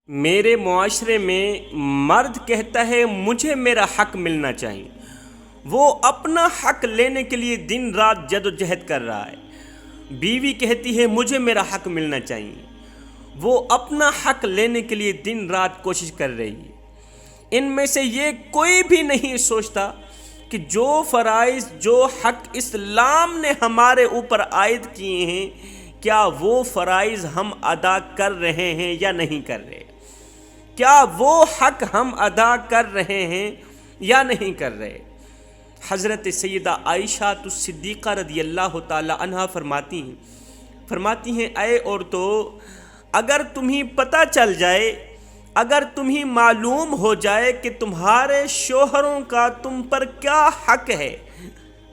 میرے معاشرے میں مرد کہتا ہے مجھے میرا حق ملنا چاہیے۔ وہ اپنا حق لینے کے لیے دن رات جد و جہد کر رہا ہے۔ بیوی کہتی ہے مجھے میرا حق ملنا چاہیے۔ وہ اپنا حق لینے کے لیے دن رات کوشش کر رہی ہے۔ ان میں سے یہ کوئی بھی نہیں سوچتا کہ جو فرائض جو حق اسلام نے ہمارے اوپر عائد کیے ہیں، کیا وہ فرائض ہم ادا کر رہے ہیں یا نہیں کر رہے؟ کیا وہ حق ہم ادا کر رہے ہیں یا نہیں کر رہے؟ حضرت سیدہ عائشہ الصدیقہ رضی اللہ تعالی عنہا فرماتی ہیں اے عورتو، اگر تمہیں پتہ چل جائے، اگر تمہیں معلوم ہو جائے کہ تمہارے شوہروں کا تم پر کیا حق ہے،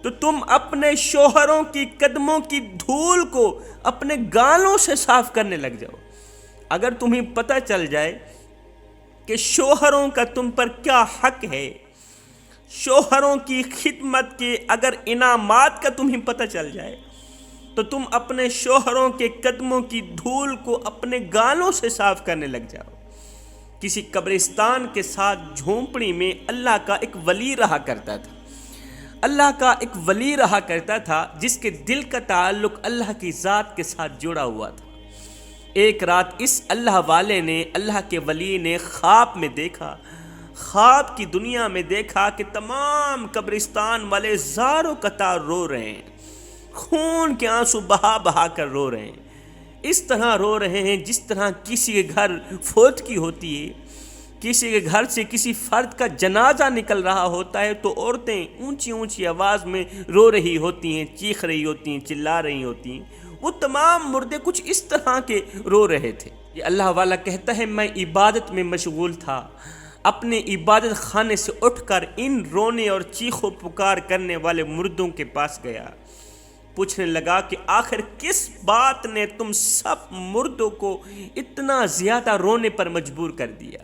تو تم اپنے شوہروں کی قدموں کی دھول کو اپنے گالوں سے صاف کرنے لگ جاؤ۔ اگر تمہیں پتہ چل جائے کہ شوہروں کا تم پر کیا حق ہے، شوہروں کی خدمت کے اگر انعامات کا تمہیں پتہ چل جائے، تو تم اپنے شوہروں کے قدموں کی دھول کو اپنے گالوں سے صاف کرنے لگ جاؤ۔ کسی قبرستان کے ساتھ جھونپڑی میں اللہ کا ایک ولی رہا کرتا تھا۔ اللہ کا ایک ولی رہا کرتا تھا جس کے دل کا تعلق اللہ کی ذات کے ساتھ جڑا ہوا تھا۔ ایک رات اس اللہ والے نے، اللہ کے ولی نے خواب میں دیکھا، خواب کی دنیا میں دیکھا کہ تمام قبرستان والے زاروں قطار رو رہے ہیں، خون کے آنسو بہا بہا کر رو رہے ہیں۔ اس طرح رو رہے ہیں جس طرح کسی کے گھر فوتگی ہوتی ہے، کسی کے گھر سے کسی فرد کا جنازہ نکل رہا ہوتا ہے تو عورتیں اونچی اونچی آواز میں رو رہی ہوتی ہیں، چیخ رہی ہوتی ہیں، چلا رہی ہوتی ہیں۔ وہ تمام مردے کچھ اس طرح کے رو رہے تھے۔ یہ اللہ والا کہتا ہے میں عبادت میں مشغول تھا، اپنے عبادت خانے سے اٹھ کر ان رونے اور چیخ و پکار کرنے والے مردوں کے پاس گیا، پوچھنے لگا کہ آخر کس بات نے تم سب مردوں کو اتنا زیادہ رونے پر مجبور کر دیا؟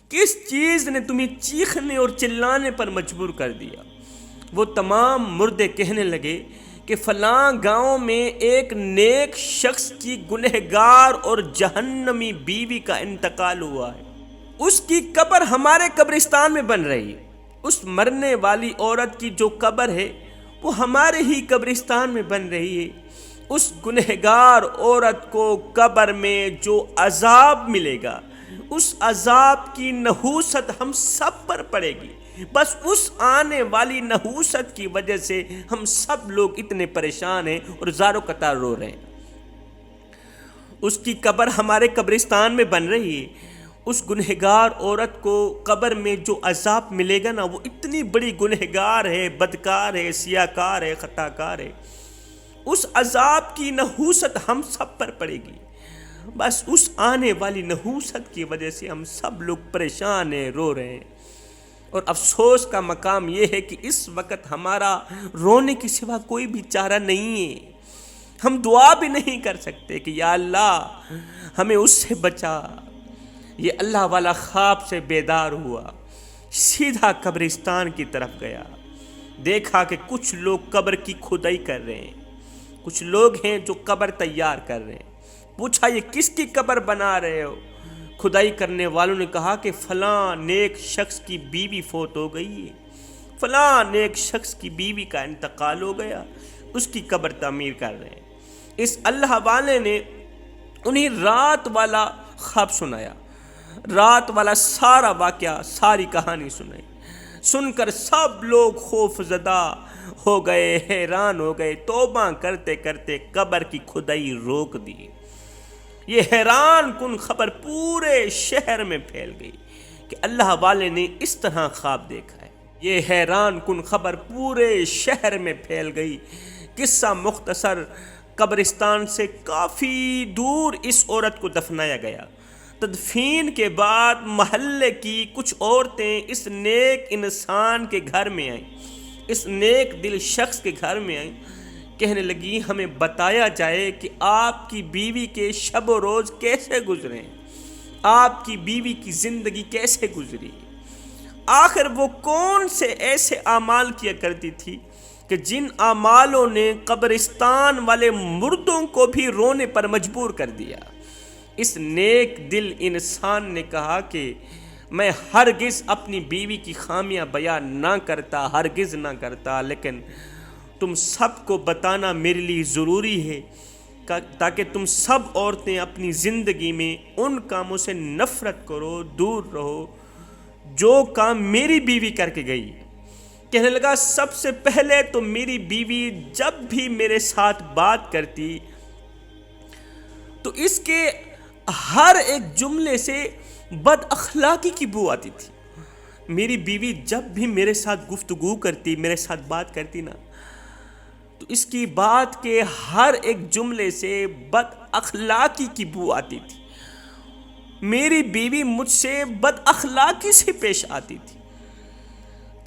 کس چیز نے تمہیں چیخنے اور چلانے پر مجبور کر دیا؟ وہ تمام مردے کہنے لگے کہ فلاں گاؤں میں ایک نیک شخص کی گنہگار اور جہنمی بیوی کا انتقال ہوا ہے، اس کی قبر ہمارے قبرستان میں بن رہی ہے۔ اس مرنے والی عورت کی جو قبر ہے وہ ہمارے ہی قبرستان میں بن رہی ہے۔ اس گنہگار عورت کو قبر میں جو عذاب ملے گا، اس عذاب کی نحوست ہم سب پر پڑے گی۔ بس اس آنے والی نحوست کی وجہ سے ہم سب لوگ اتنے پریشان ہیں اور زاروں قطار رو رہے ہیں۔ اس کی قبر ہمارے قبرستان میں بن رہی ہے۔ اس گنہگار عورت کو قبر میں جو عذاب ملے گا نا، وہ اتنی بڑی گنہگار ہے، بدکار ہے، سیاہکار ہے، خطاکار ہے۔ اس عذاب کی نحوست ہم سب پر پڑے گی۔ بس اس آنے والی نحوست کی وجہ سے ہم سب لوگ پریشان ہیں، رو رہے ہیں۔ اور افسوس کا مقام یہ ہے کہ اس وقت ہمارا رونے کے سوا کوئی بھی چارہ نہیں ہے۔ ہم دعا بھی نہیں کر سکتے کہ یا اللہ ہمیں اس سے بچا۔ یہ اللہ والا خواب سے بیدار ہوا، سیدھا قبرستان کی طرف گیا، دیکھا کہ کچھ لوگ قبر کی کھدائی کر رہے ہیں، کچھ لوگ ہیں جو قبر تیار کر رہے ہیں۔ پوچھا یہ کس کی قبر بنا رہے ہو؟ کھدائی کرنے والوں نے کہا کہ فلاں نیک شخص کی بیوی فوت ہو گئی ہے، فلاں نیک شخص کی بیوی کا انتقال ہو گیا، اس کی قبر تعمیر کر رہے ہیں۔ اس اللہ والے نے انہیں رات والا خواب سنایا، رات والا سارا واقعہ، ساری کہانی سنائی۔ سن کر سب لوگ خوف زدہ ہو گئے، حیران ہو گئے، توبہ کرتے کرتے قبر کی کھدائی روک دی۔ یہ حیران کن خبر پورے شہر میں پھیل گئی کہ اللہ والے نے اس طرح خواب دیکھا ہے۔ یہ حیران کن خبر پورے شہر میں پھیل گئی۔ قصہ مختصر، قبرستان سے کافی دور اس عورت کو دفنایا گیا۔ تدفین کے بعد محلے کی کچھ عورتیں اس نیک انسان کے گھر میں آئیں، اس نیک دل شخص کے گھر میں آئیں، کہنے لگی ہمیں بتایا جائے کہ آپ کی بیوی کے شب و روز کیسے گزرے، آپ کی بیوی کی زندگی کیسے گزری، آخر وہ کون سے ایسے اعمال کیا کرتی تھی کہ جن اعمالوں نے قبرستان والے مردوں کو بھی رونے پر مجبور کر دیا۔ اس نیک دل انسان نے کہا کہ میں ہرگز اپنی بیوی کی خامیاں بیان نہ کرتا، ہرگز نہ کرتا، لیکن تم سب کو بتانا میرے لیے ضروری ہے تاکہ تم سب عورتیں اپنی زندگی میں ان کاموں سے نفرت کرو، دور رہو جو کام میری بیوی کر کے گئی۔ کہنے لگا سب سے پہلے تو میری بیوی جب بھی میرے ساتھ بات کرتی تو اس کے ہر ایک جملے سے بد اخلاقی کی بو آتی تھی۔ میری بیوی جب بھی میرے ساتھ گفتگو کرتی، میرے ساتھ بات کرتی نا، تو اس کی بات کے ہر ایک جملے سے بد اخلاقی کی بو آتی تھی۔ میری بیوی مجھ سے بد اخلاقی سے پیش آتی تھی،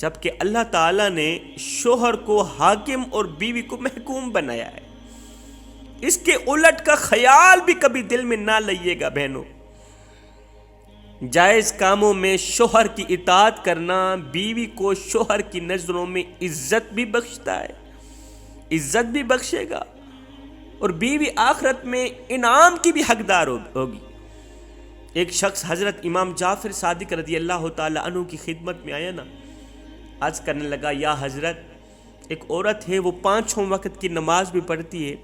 جبکہ اللہ تعالیٰ نے شوہر کو حاکم اور بیوی کو محکوم بنایا ہے۔ اس کے الٹ کا خیال بھی کبھی دل میں نہ لائیے گا بہنوں۔ جائز کاموں میں شوہر کی اطاعت کرنا بیوی کو شوہر کی نظروں میں عزت بھی بخشتا ہے، عزت بھی بخشے گا، اور بیوی آخرت میں انعام کی بھی حقدار ہوگی۔ ایک شخص حضرت امام جعفر صادق رضی اللہ تعالی عنہ کی خدمت میں آیا نا، عرض کرنے لگا یا حضرت، ایک عورت ہے وہ 5 وقت کی نماز بھی پڑھتی ہے،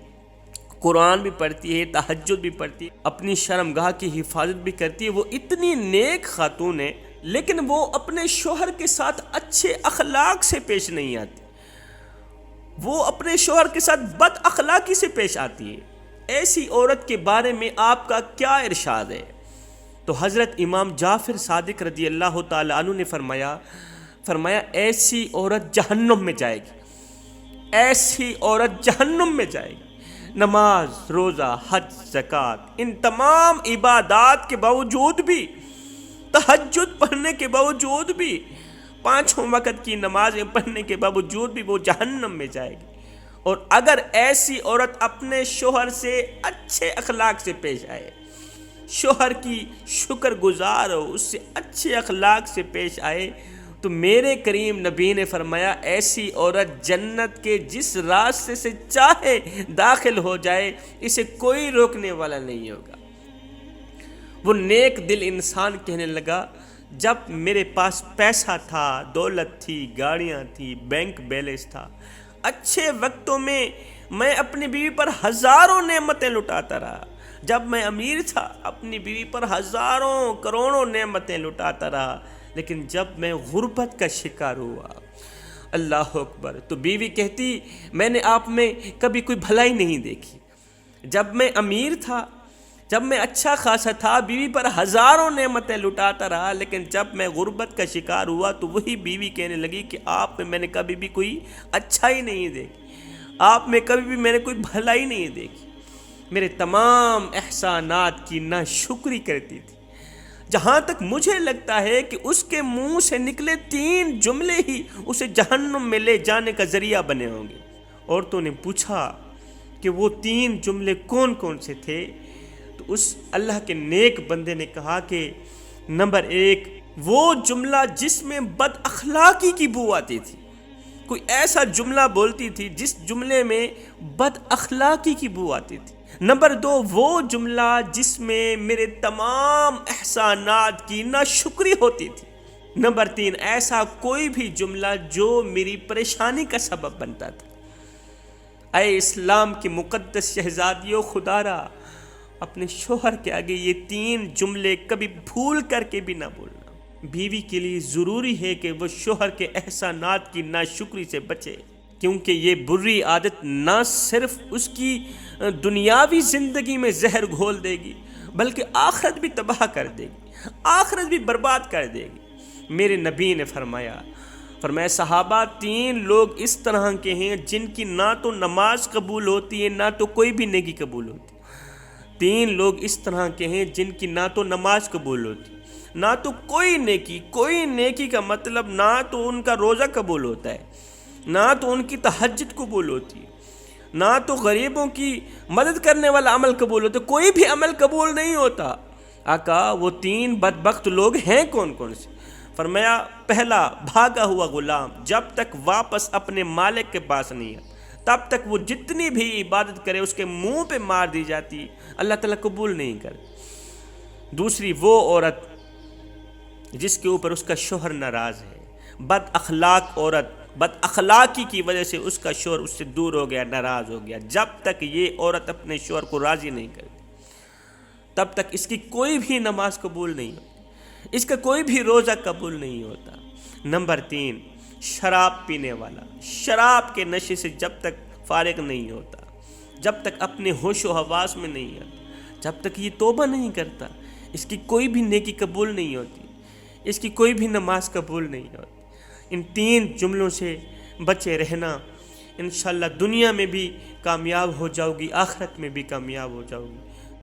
قرآن بھی پڑھتی ہے، تہجد بھی پڑھتی ہے، اپنی شرمگاہ کی حفاظت بھی کرتی ہے، وہ اتنی نیک خاتون ہے، لیکن وہ اپنے شوہر کے ساتھ اچھے اخلاق سے پیش نہیں آتی، وہ اپنے شوہر کے ساتھ بد اخلاقی سے پیش آتی ہے۔ ایسی عورت کے بارے میں آپ کا کیا ارشاد ہے؟ تو حضرت امام جعفر صادق رضی اللہ تعالی عنہ نے فرمایا ایسی عورت جہنم میں جائے گی، ایسی عورت جہنم میں جائے گی۔ نماز، روزہ، حج، زکوٰۃ، ان تمام عبادات کے باوجود بھی، تہجد پڑھنے کے باوجود بھی، 5 وقت کی نمازیں پڑھنے کے باوجود بھی وہ جہنم میں جائے گی۔ اور اگر ایسی عورت اپنے شوہر سے اچھے اخلاق سے پیش آئے، شوہر کی شکر گزار ہو، اس سے اچھے اخلاق سے پیش آئے، تو میرے کریم نبی نے فرمایا ایسی عورت جنت کے جس راستے سے چاہے داخل ہو جائے، اسے کوئی روکنے والا نہیں ہوگا۔ وہ نیک دل انسان کہنے لگا جب میرے پاس پیسہ تھا، دولت تھی، گاڑیاں تھی، بینک بیلنس تھا، اچھے وقتوں میں میں اپنی بیوی پر ہزاروں نعمتیں لٹاتا رہا، جب میں امیر تھا اپنی بیوی پر ہزاروں کروڑوں نعمتیں لٹاتا رہا، لیکن جب میں غربت کا شکار ہوا، اللہ اکبر، تو بیوی کہتی میں نے آپ میں کبھی کوئی بھلائی نہیں دیکھی۔ جب میں امیر تھا، جب میں اچھا خاصا تھا، بیوی پر ہزاروں نعمتیں لٹاتا رہا، لیکن جب میں غربت کا شکار ہوا تو وہی بیوی کہنے لگی کہ آپ میں نے کبھی بھی کوئی اچھائی نہیں دیکھی، آپ میں کبھی بھی میں نے کوئی بھلائی نہیں دیکھی، میرے تمام احسانات کی ناشکری کرتی تھی۔ جہاں تک مجھے لگتا ہے کہ اس کے منہ سے نکلے 3 جملے ہی اسے جہنم میں لے جانے کا ذریعہ بنے ہوں گے۔ عورتوں نے پوچھا کہ وہ 3 جملے کون کون سے تھے؟ تو اس اللہ کے نیک بندے نے کہا کہ نمبر 1 وہ جملہ جس میں بد اخلاقی کی بو آتی تھی، کوئی ایسا جملہ بولتی تھی جس جملے میں بد اخلاقی کی بو آتی تھی۔ نمبر 2 وہ جملہ جس میں میرے تمام احسانات کی ناشکری ہوتی تھی۔ نمبر 3 ایسا کوئی بھی جملہ جو میری پریشانی کا سبب بنتا تھا۔ اے اسلام کی مقدس شہزادیوں، خدا را اپنے شوہر کے آگے یہ 3 جملے کبھی بھول کر کے بھی نہ بولنا۔ بیوی کے لیے ضروری ہے کہ وہ شوہر کے احسانات کی ناشکری سے بچے، کیونکہ یہ بری عادت نہ صرف اس کی دنیاوی زندگی میں زہر گھول دے گی بلکہ آخرت بھی تباہ کر دے گی، آخرت بھی برباد کر دے گی۔ میرے نبی نے فرمایا صحابہ 3 لوگ اس طرح کے ہیں جن کی نہ تو نماز قبول ہوتی ہے نہ تو کوئی بھی نیکی قبول ہوتی۔ 3 لوگ اس طرح کے ہیں جن کی نہ تو نماز قبول ہوتی، نہ تو کوئی نیکی کا مطلب نہ تو ان کا روزہ قبول ہوتا ہے، نہ تو ان کی تہجد قبول ہوتی، نہ تو غریبوں کی مدد کرنے والا عمل قبول ہوتا، کوئی بھی عمل قبول نہیں ہوتا۔ آقا وہ 3 بدبخت لوگ ہیں کون کون سے؟ فرمایا پہلا بھاگا ہوا غلام، جب تک واپس اپنے مالک کے پاس نہیں آتا تب تک وہ جتنی بھی عبادت کرے اس کے منہ پہ مار دی جاتی، اللہ تعالیٰ قبول نہیں کرتا۔ دوسری وہ عورت جس کے اوپر اس کا شوہر ناراض ہے، بد اخلاق عورت، بد اخلاقی کی وجہ سے اس کا شوہر اس سے دور ہو گیا، ناراض ہو گیا، جب تک یہ عورت اپنے شوہر کو راضی نہیں کرتی تب تک اس کی کوئی بھی نماز قبول نہیں ہوتی، اس کا کوئی بھی روزہ قبول نہیں ہوتا۔ نمبر 3، شراب پینے والا شراب کے نشے سے جب تک فارغ نہیں ہوتا، جب تک اپنے ہوش و حواس میں نہیں آتا، جب تک یہ توبہ نہیں کرتا، اس کی کوئی بھی نیکی قبول نہیں ہوتی، اس کی کوئی بھی نماز قبول نہیں ہوتی۔ ان 3 جملوں سے بچے رہنا، انشاءاللہ دنیا میں بھی کامیاب ہو جاؤ گی، آخرت میں بھی کامیاب ہو جاؤ گی۔